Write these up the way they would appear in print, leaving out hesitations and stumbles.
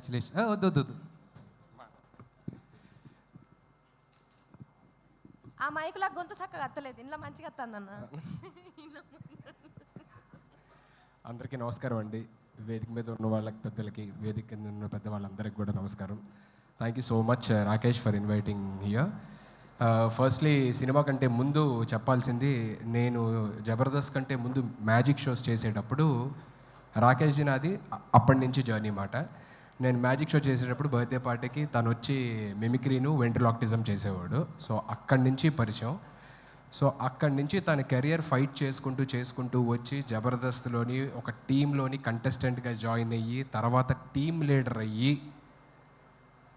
Congratulation. వద్దు వద్దు వద్దు. ఆ మైకులా గొంతు చక్కగా అత్తలేదు, ఇంట్లో మంచిగా అత్తందన్న. అందరికీ నమస్కారం అండి. వేదిక మీద ఉన్న వాళ్ళకి, పెద్దలకి, వేదిక కింద ఉన్న పెద్ద వాళ్ళందరికీ కూడా నమస్కారం. Thank you so much Rakesh for inviting here. Firstly cinema కంటే ముందు చెప్పాల్సింది, నేను జబర్దస్త్ కంటే ముందు మ్యాజిక్ షోస్ చేసేటప్పుడు రాకేష్ జీ నాది అప్పటి నుంచి జర్నీ మాట. నేను మ్యాజిక్ షో చేసేటప్పుడు బర్త్డే పార్టీకి తను వచ్చి మిమిక్రీను వెంట్రలాక్టిజం చేసేవాడు. సో అక్కడి నుంచి పరిచయం. సో అక్కడి నుంచి తన కెరియర్ ఫైట్ చేసుకుంటూ వచ్చి జబర్దస్త్లోని ఒక టీంలోని కంటెస్టెంట్గా జాయిన్ అయ్యి, తర్వాత టీమ్ లీడర్ అయ్యి,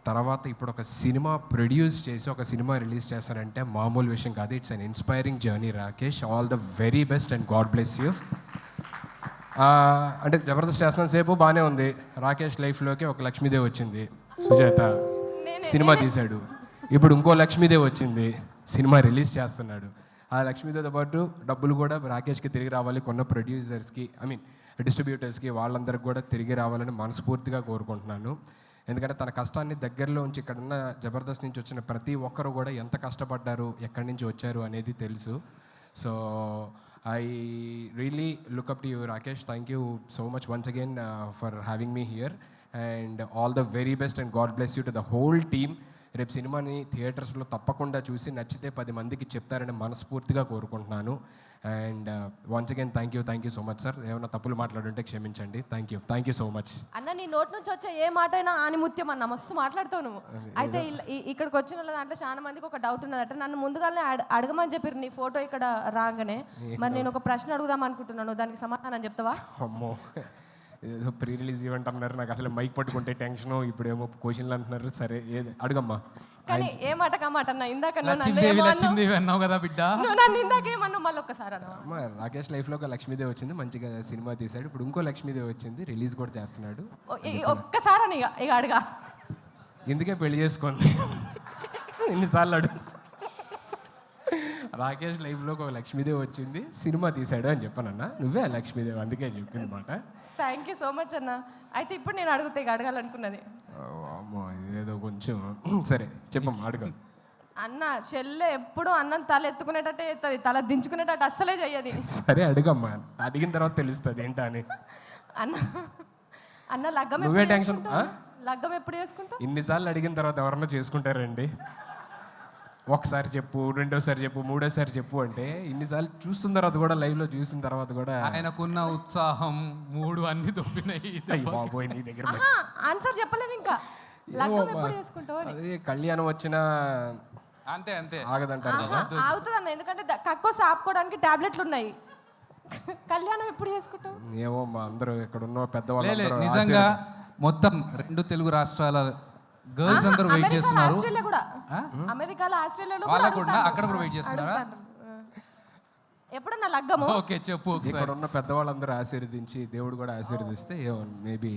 తర్వాత ఇప్పుడు ఒక సినిమా ప్రొడ్యూస్ చేసి ఒక సినిమా రిలీజ్ చేస్తానంటే మామూలు విషయం కాదు. It's an inspiring journey Rakesh. All the very best and God bless you. అంటే జబర్దస్త్ చేస్తున్న సేపు బాగానే ఉంది. రాకేష్ లైఫ్లోకి ఒక లక్ష్మీదేవి వచ్చింది, సుజాత. సినిమా తీశాడు. ఇప్పుడు ఇంకో లక్ష్మీదేవి వచ్చింది, సినిమా రిలీజ్ చేస్తున్నాడు. ఆ లక్ష్మీదేవితో పాటు డబ్బులు కూడా రాకేష్కి తిరిగి రావాలి, కొన్న ప్రొడ్యూసర్స్కి, డిస్ట్రిబ్యూటర్స్కి, వాళ్ళందరికీ కూడా తిరిగి రావాలని మనస్ఫూర్తిగా కోరుకుంటున్నాను. ఎందుకంటే తన కష్టాన్ని దగ్గరలో ఉంచి, ఇక్కడున్న జబర్దస్త్ నుంచి వచ్చిన ప్రతి ఒక్కరు కూడా ఎంత కష్టపడ్డారు, ఎక్కడి నుంచి వచ్చారు అనేది తెలుసు. So I really look up to you, Rakesh. Thank you so much once again for having me here, and all the very best and God bless you to the whole team. రేపు సినిమాని థియేటర్స్లో తప్పకుండా చూసి నచ్చితే 10 మందికి చెప్తారని మనస్ఫూర్తిగా కోరుకుంటున్నాను. And once again thank you so much sir. ఏమైనా తప్పులు మాట్లాడుంటే క్షమించండి. థ్యాంక్ యూ సో మచ్ అన్న. నీ నోటి నుంచి వచ్చే ఏ మాట అయినా ఆనిముత్యం అన్న, మస్తు మాట్లాడుతావు నువ్వు. అయితే ఇక్కడికి వచ్చిన వాళ్ళ దాంట్లో చాలా మందికి ఒక డౌట్ ఉన్నదట. నన్ను ముందుగానే అడగమని చెప్పారు నీ ఫోటో ఇక్కడ రాగానే. మరి నేను ఒక ప్రశ్న అడుగుదాం అనుకుంటున్నాను, దానికి సమాధానం చెప్తావా? అమ్మో, ఏదో ప్రీ రిలీజ్ ఈవెంట్ అన్నారు, నాకు అసలు మైక్ పట్టుకుంటే టెన్షన్, ఇప్పుడేమో క్వశ్చన్లు అంటున్నారు. సరే ఏది అడుగమ్మా. కానీ ఏ మాట కమాట అన్న, ఇందాక లక్ష్మీదేవి అన్నావు కదా బిడ్డ, నన్ను ఇందాకేమన్నా మళ్ళీ ఒక్కసారి అన్న. రాకేష్ లైఫ్లో ఒక లక్ష్మీదేవి వచ్చింది, మంచిగా సినిమా తీశాడు. ఇప్పుడు ఇంకో లక్ష్మీదేవి వచ్చింది, రిలీజ్ కూడా చేస్తున్నాడు. ఒక్కసారి అని ఇక అడగా. ఎందుకే పెళ్లి చేసుకోండి ఎన్నిసార్లు అడుగు. రాకేష్ లైఫ్లో ఒక లక్ష్మీదేవి వచ్చింది, సినిమా తీశాడు అని చెప్పానన్నా. నువ్వే లక్ష్మీదేవి, అందుకే చెప్పింది మాట. థ్యాంక్ యూ సో మచ్ అన్న. అయితే ఇప్పుడు నేను అడుగుతా, ఇక అడగాలనుకున్నది. అమ్మో, ఇదేదో కొంచెం సరే చెప్పమ్మా, అడుగు. అన్న చెల్లె ఎప్పుడు అన్నం తల ఎత్తుకునేటట్టే ఎత్తది, తల దించుకునేటట్టు అస్సలే చెయ్యది. సరే అడుగమ్మా, అడిగిన తర్వాత తెలుస్తుంది ఏంటా అని. అన్న లగ్గం నువ్వే టెన్షన్. లగ్గం ఎప్పుడు చేసుకుంటావు? ఇన్నిసార్లు అడిగిన తర్వాత ఎవరన్నా చేసుకుంటారండి? ఒకసారి చెప్పు, రెండోసారి చెప్పు, మూడోసారి చెప్పు అంటే ఇన్నిసార్లు చూస్తున్న తర్వాత కూడా, లైవ్లో చూసిన తర్వాత కూడా ఆయనకున్న ఉత్సాహం మూడు అన్ని దొబ్బినాయి. బాబోయ్, నీ దగ్గర ఆన్సర్ చెప్పలేదు ఇంకా. లగ్గం ఎప్పుడు చేసుకుంటావు? అదే కళ్యాణం వచ్చినా అంతే అంతే ఆగదంటారు కదా. ఆగుతుంది అన్న, ఎందుకంటే కక్కోసి ఆపుకోవడానికి టాబ్లెట్లు ఉన్నాయి. కళ్యాణం ఎప్పుడు చేసుకుంటావు? ఏమో మా అందరూ ఇక్కడ ఉన్న పెద్దవాళ్ళు నిజంగా మొత్తం 2 తెలుగు రాష్ట్రాల గర్ల్స్ అందరూ వెయిట్ చేస్తున్నారు. ఆస్ట్రేలియా కూడా, అమెరికాలో, ఆస్ట్రేలియాలో వాళ్ళకు కూడా అక్కడ కూడా వెయిట్ చేస్తున్నారా? ఎప్పుడన్నా లగ్గము? ఓకే చెప్పు. ఇక్కడ ఉన్న పెద్దవాళ్ళందరూ ఆశీర్వదించి, దేవుడు కూడా ఆశీర్వదిస్తే మేబీ.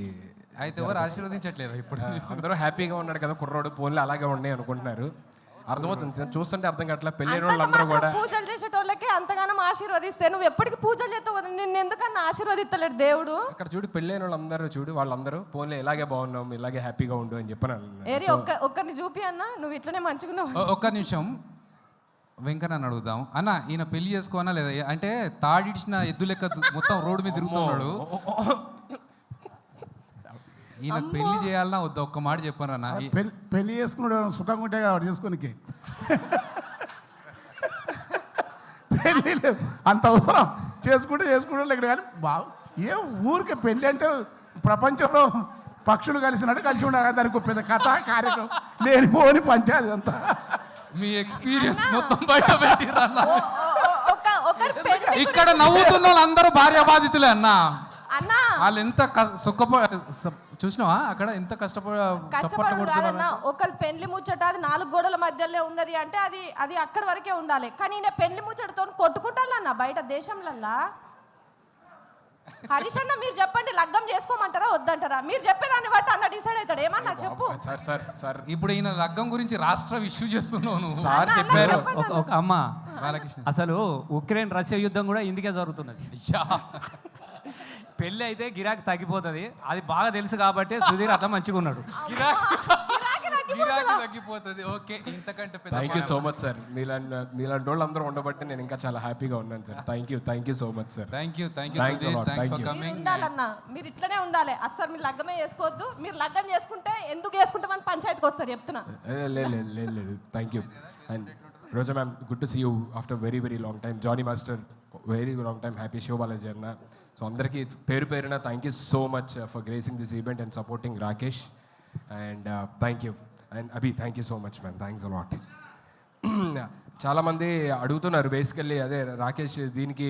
అయితే ఎవరు ఆశీర్వదించట్లేదు ఇప్పుడు? అందరూ హ్యాపీగా ఉన్నాడు కదా కుర్రోడు, పోన్లు అలాగే ఉన్నాయి అనుకుంటున్నారు. అర్థమవుతుంది, చూస్తుంటే అర్థం కావట్లేదు. పెళ్ళైన వాళ్ళందరూ కూడా పూజలు చేసేటోళ్ళకి అంతగానం ఆశీర్వదిస్తే నువ్వు ఎప్పటికి పూజలు చేస్తావు, నిన్ను ఎందుకన్నా ఆశీర్వదిస్తలేడు దేవుడు? అక్కడ చూడు, పెళ్ళైన వాళ్ళందరూ చూడు, వాళ్ళందరూ పోన్లే ఇలాగే బాగున్నాం, ఇలాగే హ్యాపీగా ఉండు అని చెప్పాను. ఏరి ఒక్కరిని చూపి అన్న, నువ్వు ఇట్లనే మంచిగున్నావు. ఒక్క నిమిషం వెంకన్న అడుగుదాం. అన్న, ఈయన పెళ్లి చేసుకోనా లేదా? అంటే తాడిడిచిన ఎద్దు లెక్క మొత్తం రోడ్డు మీద తిరుగుతున్నాడు. ఈయన పెళ్లి చేయాలన్నా వద్దా? ఒక్క మాట చెప్పాను అన్న. పెళ్లి చేసుకున్నాడు సుఖంగా ఉంటే కదా చేసుకోనికి. పెళ్ళి అంత అవసరం, చేసుకుంటే ఇక్కడ కానీ ఏ ఊరికి పెళ్ళి అంటే ప్రపంచంలో పక్షులు కలిసినట్టు కలిసి ఉండాలి. దానికి పెద్ద కథ కార్యక్రమం లేనిపోని పంచాయతీ అంతా. మీ ఎక్స్పీరియన్స్ మొత్తం బయట పెట్టిరా. ఇక్కడ నవ్వుతున్న వాళ్ళందరూ భార్య బాధితులే అన్న. వాళ్ళు ఎంత చూసినావా అక్కడ ఎంత కష్టపడుతున్నారన్న. ఒకళ్ళు పెళ్లి ముచ్చట అది 4 గోడల మధ్యలో ఉన్నది అంటే అది అక్కడి వరకే ఉండాలి. కానీ ఈయన పెళ్లి ముచ్చటతో కొట్టుకుంటారన్న బయట దేశంలల్లా. హరీష్ అన్న, మీరు చెప్పండి, లగ్గం చేసుకోమంటారా వద్దంటారా? మీరు చెప్పేదాన్ని బట్టి అన్న డిసైడ్ అవుతాడు. ఏమన్నా చెప్పు. సార్ ఇప్పుడు ఈయన లగ్గం గురించి రాష్ట్ర ఇష్యూ చేస్తున్నావు. సార్ చెప్పారు. అమ్మ, అసలు ఉక్రెయిన్ రష్యా యుద్ధం కూడా ఇందుకే జరుగుతున్నది. పెళ్ళి అయితే గిరాకీ తగ్గిపోతుంది, అది బాగా తెలుసు కాబట్టి సుధీర్ అట్లా మంచిగా ఉన్నాడు. గిరాకీ తగ్గిపోతుంది. ఓకే, ఇంతకంటే పెద్ద thank you so much sir. మీలాంటి వాళ్ళు అందరూ ఉండబట్టి నేను ఇంకా చాలా హ్యాపీగా ఉన్నాను sir. Thank you so much sir. Thank you Thanks a Sudheer, lot. Thanks Thank for you. మీరు కమింగ్. ఉండాలన్నా, మీరు ఇట్లనే ఉండాలి. అస్సలు మీరు లగ్గమే చేసుకోవద్దు. మీరు లగ్గం చేసుకుంటే ఎందుకు చేసుకుంటామని పంచాయతీకి వస్తారు చెప్తున్నా. లేదు thank you. And Roja ma'am, good to see you after very long time. Jani master, very long time. Happy show Balaji అన్న. సో అందరికీ పేరున thank you so much for gracing this event and supporting Rakesh. And thank you. And Abhi, thank you so much ma'am. Thanks a lot. చాలామంది అడుగుతున్నారు basically, అదే రాకేష్ దీనికి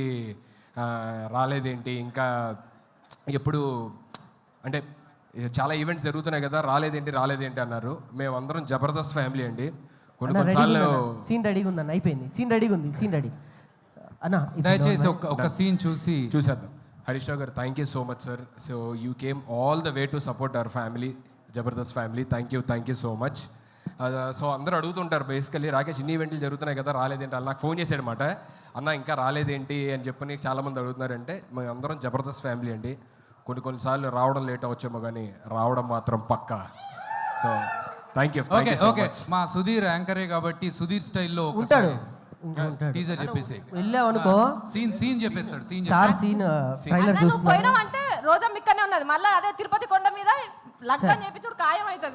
రాలేదేంటి, ఇంకా ఎప్పుడు అంటే చాలా ఈవెంట్స్ జరుగుతున్నాయి కదా, రాలేదేంటి అన్నారు. మేమందరం జబర్దస్త్ ఫ్యామిలీ అండి. కొన్నిసార్లు సీన్ రెడీగా ఉందన్న, అయిపోయింది. సీన్ రెడీ అన్న. దయచేసి ఒక సీన్ చూసి చూసేద్దాం. హరీష్ రావు గారు, thank you so much sir. So you came all the way to support our family, Jabardasth family. Thank you so much. So అందరూ అడుగుతుంటారు బేసికల్లీ, రాకేష్ ఇన్ని ఈవెంట్లు జరుగుతున్నాయి కదా, రాలేదేంటి అని. నాకు ఫోన్ చేశాడనమాట, అన్న ఇంకా రాలేదేంటి అని చెప్పని చాలామంది అడుగుతున్నారంటే, మేము అందరం జబర్దస్త్ ఫ్యామిలీ అండి. కొన్నిసార్లు రావడం లేట్ అవచ్చేమో కానీ రావడం మాత్రం పక్కా. So thank you. ఓకే మా సుధీర్ యాంకరే కాబట్టి సుధీర్ స్టైల్లో ఉంటాడు. టీజర్ చెప్పేసి వెళ్ళావనుకో సీన్ చెప్పేస్తాడు. సార్ సీన్ ట్రైలర్ అన్న, నువ్వు చూస్తున్నా. పోయినావంటే రోజా మిక్కనే ఉన్నది. మళ్ళీ అదే తిరుపతి కొండ మీద లగ్గం చేపించుడు ఖాయం అవుతుంది.